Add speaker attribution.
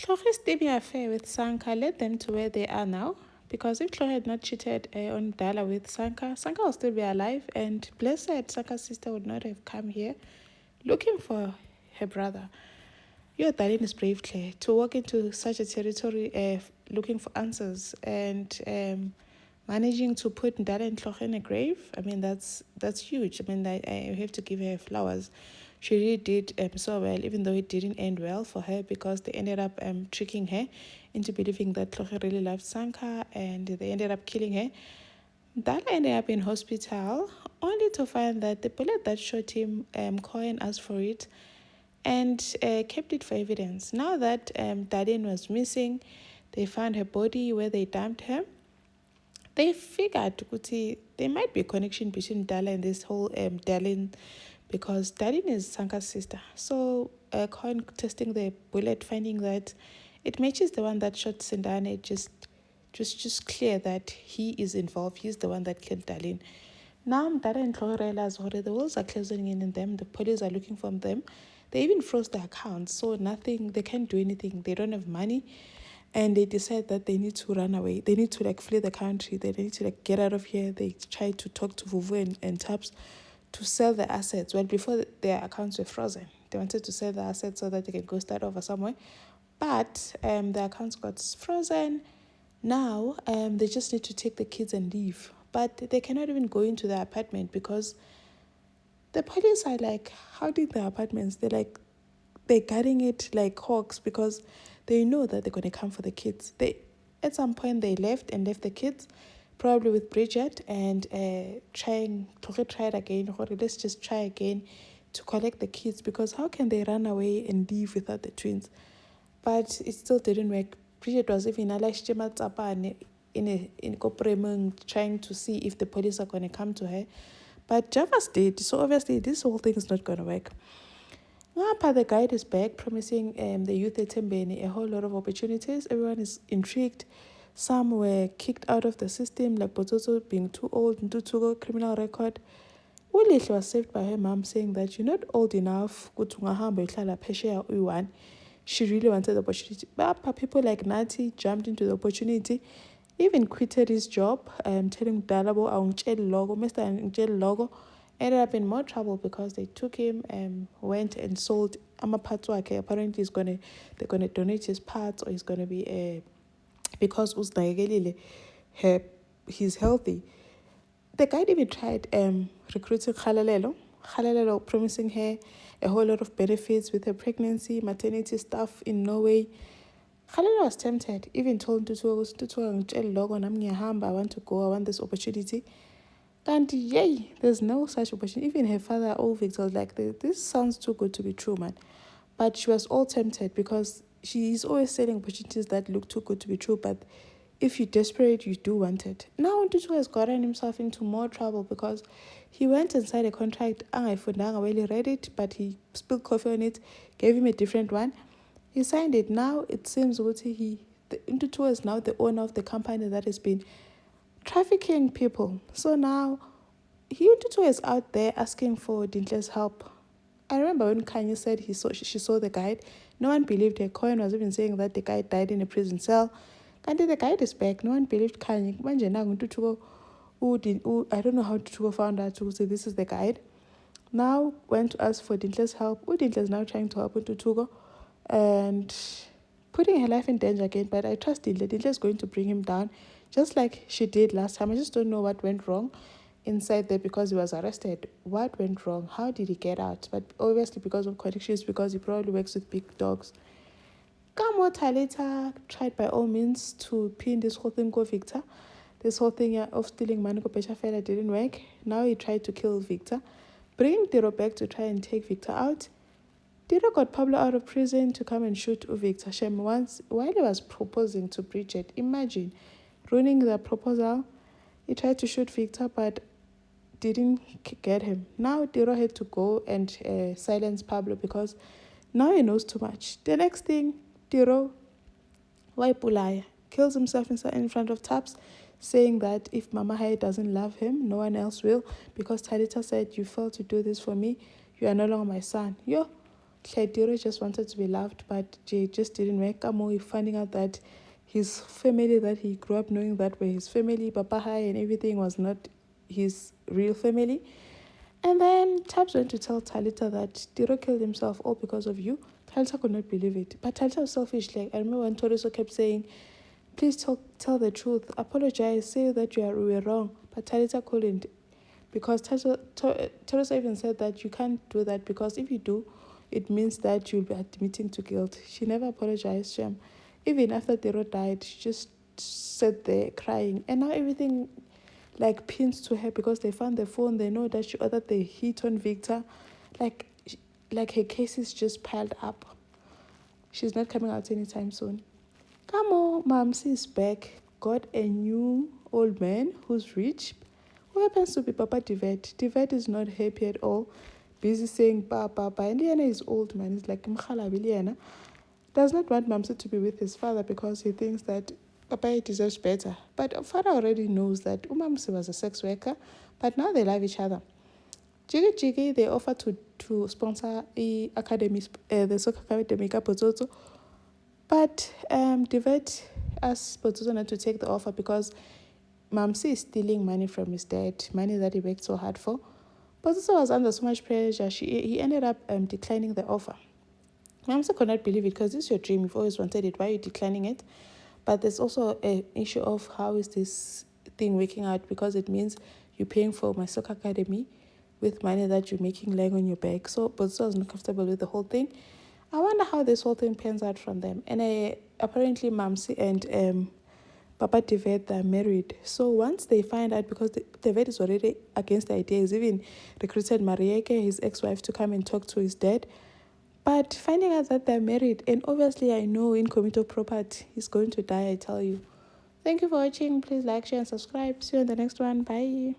Speaker 1: Tlhoge's steamy affair with Sanka led them to where they are now. Because if Tlhoge had not cheated on Dala with Sanka, Sanka would still be alive, and blessed Sanka's sister would not have come here looking for her brother. Your Darlene is brave, Claire, to walk into such a territory looking for answers and managing to put Ndala and Tlhoge in a grave. I mean, that's huge. I mean, I have to give her flowers. She really did so well, even though it didn't end well for her because they ended up tricking her into believing that Tlhoge really loved Sanka, and they ended up killing her. Ndala ended up in hospital only to find that the bullet that shot him, Cohen asked for it and kept it for evidence. Now that Darlene was missing, they found her body where they dumped her. They figured Kuti, there might be a connection between Dala and this whole Darlene, because Darlene is Sanka's sister. So Cohen testing the bullet, finding that it matches the one that shot Sindane, just clear that he is involved. He's the one that killed Darlene. Now Dala and Tlhoge realize the walls are closing in on them. The police are looking for them. They even froze the accounts, so nothing. They can't do anything. They don't have money, and they decide that they need to run away. They need to flee the country. They need to get out of here. They try to talk to Vuvu and Taps to sell the assets. Well, before their accounts were frozen, they wanted to sell the assets so that they can go start over somewhere, but the accounts got frozen. Now they just need to take the kids and leave, but they cannot even go into the apartment because the police are hounding the apartments. They're guarding it like hawks because they know that they're going to come for the kids. At some point they left the kids, probably with Bridget, and tried again. Let's just try again to collect the kids, because how can they run away and leave without the twins? But it still didn't work. Bridget was even in Kopremung trying to see if the police are going to come to her. But Javas did, so obviously this whole thing is not going to work. Ngapha the guide is back, promising the youth at Tembeni a whole lot of opportunities. Everyone is intrigued. Some were kicked out of the system, like Bototo being too old, Ntutugo, criminal record. Ulihle was saved by her mom, saying that you're not old enough. She really wanted the opportunity. But people like Nati jumped into the opportunity, even quitted his job, telling Dalabo, Mr. Logo, ended up in more trouble because they took him and went and sold Amapatwake. Apparently they're gonna donate his parts, or he's gonna be because he's healthy. The guy even tried recruiting Khalalelo, promising her a whole lot of benefits with her pregnancy, maternity stuff in Norway. Khalala was tempted, even told Tutu, I want to go, I want this opportunity. And yay, there's no such opportunity. Even her father, old Victor, was like, this sounds too good to be true, man. But she was all tempted because she's always selling opportunities that look too good to be true. But if you're desperate, you do want it. Now Tutu has gotten himself into more trouble because he went and signed a contract. I really read it, but he spilled coffee on it, gave him a different one. He signed it. Now it seems Tutu is now the owner of the company that has been trafficking people. So now Tutu is out there asking for Dintle's help. I remember when Kanye said she saw the guide, no one believed her. Cohen was even saying that the guy died in a prison cell. And the guide is back. No one believed Kanye. I don't know how Tutu found out to say this is the guide. Now went to ask for Dintle's help. Dintle is now trying to help Tutu and putting her life in danger again. But I trust Dintle. Dintle is going to bring him down, just like she did last time. I just don't know what went wrong inside there because he was arrested. What went wrong? How did he get out? But obviously because of connections, because he probably works with big dogs. Kamo Talita tried by all means to pin this whole thing on Victor. This whole thing of stealing money fella didn't work. Now he tried to kill Victor. Bring Tiro back to try and take Victor out. Tiro got Pablo out of prison to come and shoot Victor Shem once while he was proposing to Bridget. Imagine ruining the proposal. He tried to shoot Victor but didn't get him. Now Tiro had to go and silence Pablo because now he knows too much. The next thing, Tiro Waipulaya kills himself in front of Taps, saying that if Mama Hai doesn't love him, no one else will, because Talita said, you failed to do this for me, you are no longer my son. Tiro just wanted to be loved, but Jay just didn't work. Kamo finding out that his family that he grew up knowing that were his family, Papa Hai and everything was not his real family. And then Tabs went to tell Talita that Tiro killed himself all because of you. Talita could not believe it. But Talita was selfish. Like, I remember when Toriso kept saying, please tell the truth. Apologize. Say that we were wrong. But Talita couldn't. Because Toriso even said that you can't do that because if you do, it means that you'll be admitting to guilt. She never apologized, Shem. Even after Tiro died, she just sat there crying. And now everything like pins to her because they found the phone. They know that she ordered the hit on Victor. Like, like her case is just piled up. She's not coming out anytime soon. Come on, Mamsi is back. Got a new old man who's rich. Who happens to be Papa Divet. Divet is not happy at all. Busy saying Papa. And Liana is old, man. He's like Mkhala Liana. Does not want Mamsi to be with his father because he thinks that Papa deserves better. But father already knows that Mamsi was a sex worker, but now they love each other. Jiggy, they offer to sponsor the academy, the soccer academy Pozozo. But Divet asked Pozozo not to take the offer because Mamsi is stealing money from his dad, money that he worked so hard for. Pozozo was under so much pressure, he ended up declining the offer. Mamsa could not believe it because this is your dream. You've always wanted it. Why are you declining it? But there's also an issue of how is this thing working out because it means you're paying for my soccer academy with money that you're making lying on your back. So Botso was not comfortable with the whole thing. I wonder how this whole thing pans out from them. And apparently Mamsi and Papa Devet are married. So once they find out, because Devet is already against the idea, he's even recruited Marieke, his ex-wife, to come and talk to his dad. But finding out that they're married, and obviously I know incognito property is going to die, I tell you. Thank you for watching. Please like, share, and subscribe. See you in the next one. Bye.